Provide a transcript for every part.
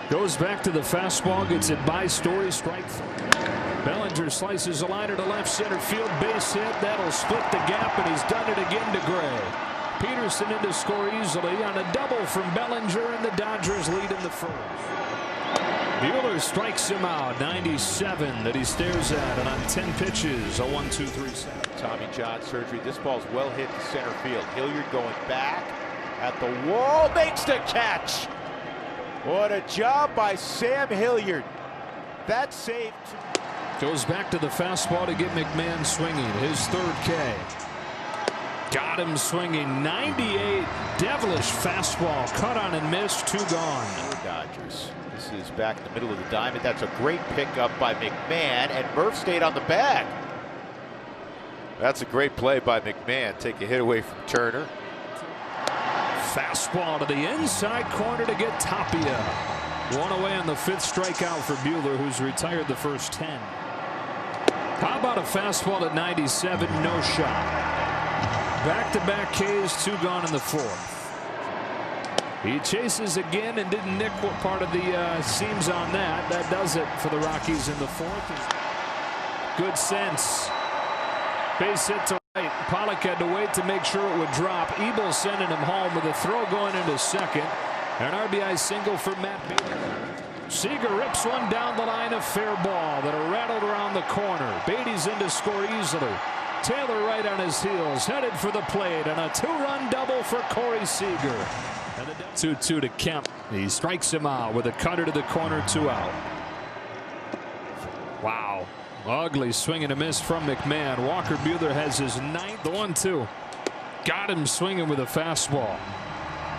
Goes back to the fastball, gets it by Story, strike three. Bellinger slices a liner to left center field, base hit. That'll split the gap, and he's done it again to Gray. Peterson in to score easily on a double from Bellinger, and the Dodgers lead in the first. Buehler strikes him out, 97 that he stares at, and on 10 pitches, a 1-2-3 Tommy John surgery. This ball's well hit to center field. Hilliard going back at the wall, makes the catch. What a job by Sam Hilliard. That saved. Goes back to the fastball to get McMahon swinging. His third K. Got him swinging. 98 devilish fastball. Cut on and missed. 2 gone. Dodgers. This is back in the middle of the diamond. That's a great pickup by McMahon, and Murph stayed on the bag. That's a great play by McMahon. Take a hit away from Turner. Fastball to the inside corner to get Tapia. 1 away on the 5th strikeout for Buehler, who's retired the first 10. How about a fastball at 97? No shot. Back-to-back Ks, 2 gone in the 4th. He chases again and didn't nick what part of the seams on that. That does it for the Rockies in the 4th. Good sense. Base hit to right. Pollock had to wait to make sure it would drop. Ebel sending him home with a throw going into second. An RBI single for Matt Beaty. Seager rips one down the line, a fair ball that rattled around the corner. Beatty's in to score easily. Taylor right on his heels, headed for the plate, and a 2-run double for Corey Seager. 2-2 to Kemp. He strikes him out with a cutter to the corner, 2 out. Wow. Ugly swing and a miss from McMahon. Walker Buehler has his 9th. The 1-2. Got him swinging with a fastball.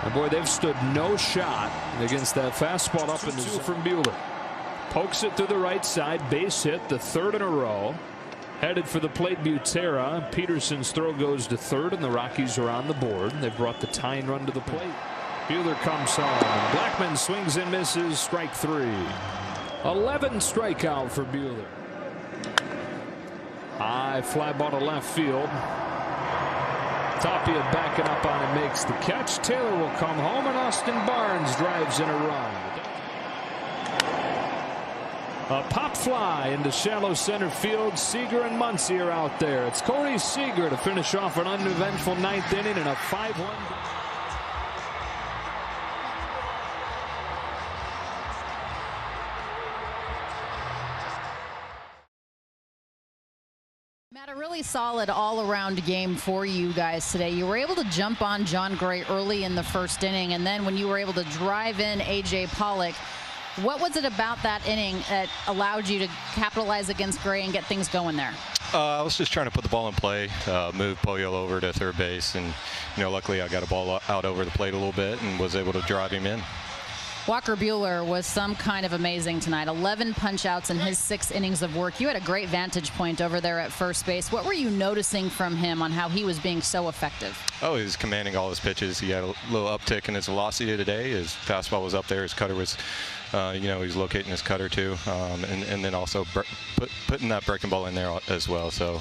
And boy, they've stood no shot against that fastball up in the zone from Buehler. Pokes it to the right side. Base hit, the 3rd in a row. Headed for the plate, Butera. Peterson's throw goes to 3rd, and the Rockies are on the board. They brought the tying run to the plate. Buehler comes home. Blackman swings and misses. Strike 3. 11 strikeout for Buehler. High fly ball to left field. Tapia backing up on it, makes the catch. Taylor will come home, and Austin Barnes drives in a run. A pop fly into shallow center field. Seager and Muncy are out there. It's Corey Seager to finish off an uneventful 9th inning and a 5-1. Matt, a really solid all-around game for you guys today. You were able to jump on John Gray early in the 1st inning, and then when you were able to drive in A.J. Pollock, what was it about that inning that allowed you to capitalize against Gray and get things going there? I was just trying to put the ball in play, move Poyo over to 3rd base, and luckily I got a ball out over the plate a little bit and was able to drive him in. Walker Buehler was some kind of amazing tonight. 11 punch-outs in his 6 innings of work. You had a great vantage point over there at first base. What were you noticing from him on how he was being so effective? Oh, he was commanding all his pitches. He had a little uptick in his velocity today. His fastball was up there. His cutter was, he was locating his cutter too, and then also putting that breaking ball in there as well. So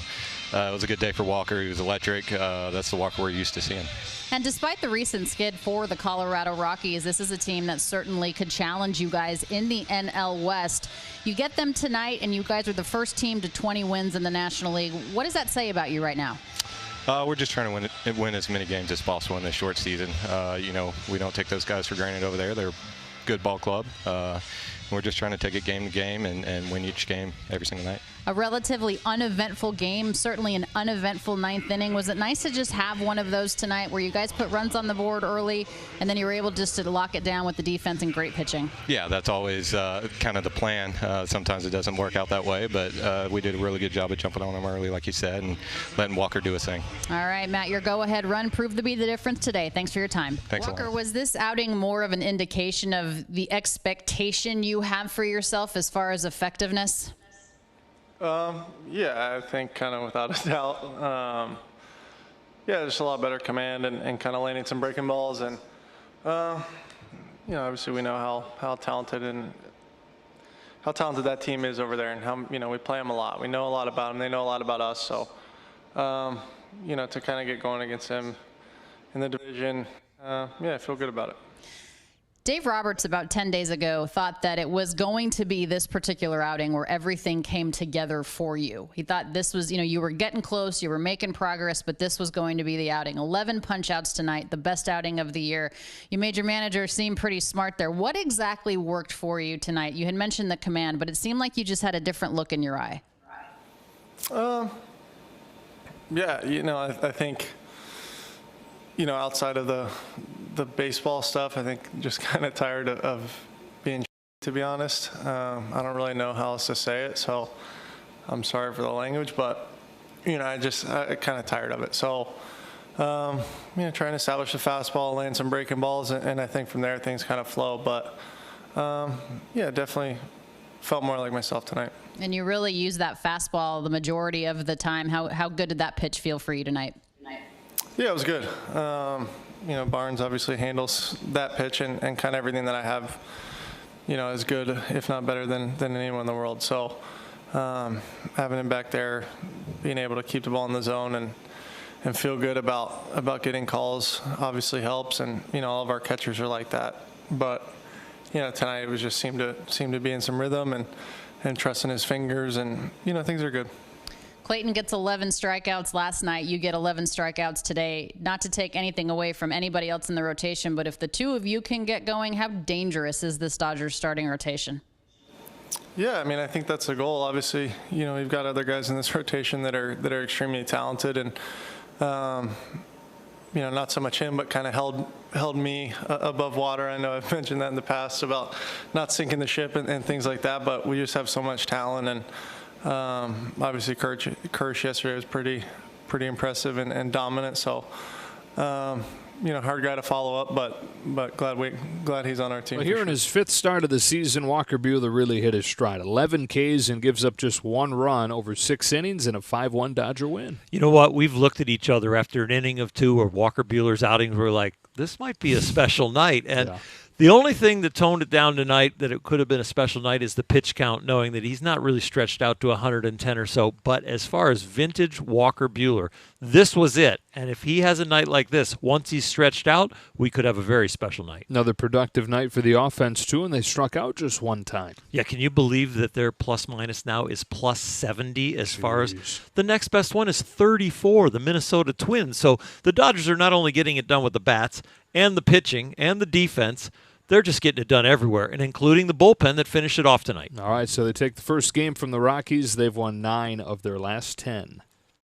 it was a good day for Walker. He was electric. That's the Walker we're used to seeing. And despite the recent skid for the Colorado Rockies, this is a team that certainly could challenge you guys in the NL West. You get them tonight, and you guys are the first team to 20 wins in the National League. What does that say about you right now? We're just trying to win as many games as possible in this short season. We don't take those guys for granted over there. They're a good ball club. We're just trying to take it game to game and win each game every single night. A relatively uneventful game, certainly an uneventful 9th inning. Was it nice to just have one of those tonight where you guys put runs on the board early and then you were able just to lock it down with the defense and great pitching? Yeah, that's always kind of the plan. Sometimes it doesn't work out that way, but we did a really good job of jumping on them early, like you said, and letting Walker do his thing. All right, Matt, your go-ahead run proved to be the difference today. Thanks for your time. Thanks Walker, a lot. was this outing more of an indication of the expectation you have for yourself as far as effectiveness? Yeah, I think kind of without a doubt. Yeah, just a lot better command and kind of landing some breaking balls. And, obviously we know how talented that team is over there, and how, we play them a lot. We know a lot about them. They know a lot about us. So, to kind of get going against them in the division, yeah, I feel good about it. Dave Roberts about 10 days ago thought that it was going to be this particular outing where everything came together for you. He thought this was, you were getting close, you were making progress, but this was going to be the outing. 11 punch-outs tonight, the best outing of the year. You made your manager seem pretty smart there. What exactly worked for you tonight? You had mentioned the command, but it seemed like you just had a different look in your eye. Yeah, I think, outside of the baseball stuff, I think just kind of tired of being, to be honest. I don't really know how else to say it, so I'm sorry for the language, but, I kind of tired of it. So, trying to establish the fastball, land some breaking balls, and I think from there things kind of flow. But, yeah, definitely felt more like myself tonight. And you really used that fastball the majority of the time. How good did that pitch feel for you tonight? Yeah, it was good. Barnes obviously handles that pitch and kind of everything that I have, is good, if not better than anyone in the world. So having him back there, being able to keep the ball in the zone and feel good about getting calls obviously helps. And, all of our catchers are like that. But, tonight it was just seemed to be in some rhythm and trusting his fingers, and, things are good. Clayton gets 11 strikeouts last night. You get 11 strikeouts today. Not to take anything away from anybody else in the rotation, but if the two of you can get going, how dangerous is this Dodgers starting rotation? Yeah, I think that's the goal. Obviously, we've got other guys in this rotation that are extremely talented, and not so much him, but kind of held me above water. I know I've mentioned that in the past about not sinking the ship and things like that, but we just have so much talent. And obviously Kirsch yesterday was pretty impressive and dominant. So, hard guy to follow up, but glad he's on our team. Well, here in his fifth start of the season, Walker Buehler really hit his stride. 11 Ks and gives up just 1 run over 6 innings and a 5-1 Dodger win. You know what? We've looked at each other after an inning of 2 or Walker Buehler's outings. We're like, this might be a special night. And yeah. The only thing that toned it down tonight that it could have been a special night is the pitch count, knowing that he's not really stretched out to 110 or so. But as far as vintage Walker Buehler, this was it. And if he has a night like this, once he's stretched out, we could have a very special night. Another productive night for the offense, too, and they struck out just 1 time. Yeah, can you believe that their plus-minus now is plus 70 as far as the next best one is 34, the Minnesota Twins. So the Dodgers are not only getting it done with the bats and the pitching and the defense, they're just getting it done everywhere, and including the bullpen that finished it off tonight. All right, so they take the first game from the Rockies. They've won 9 of their last 10.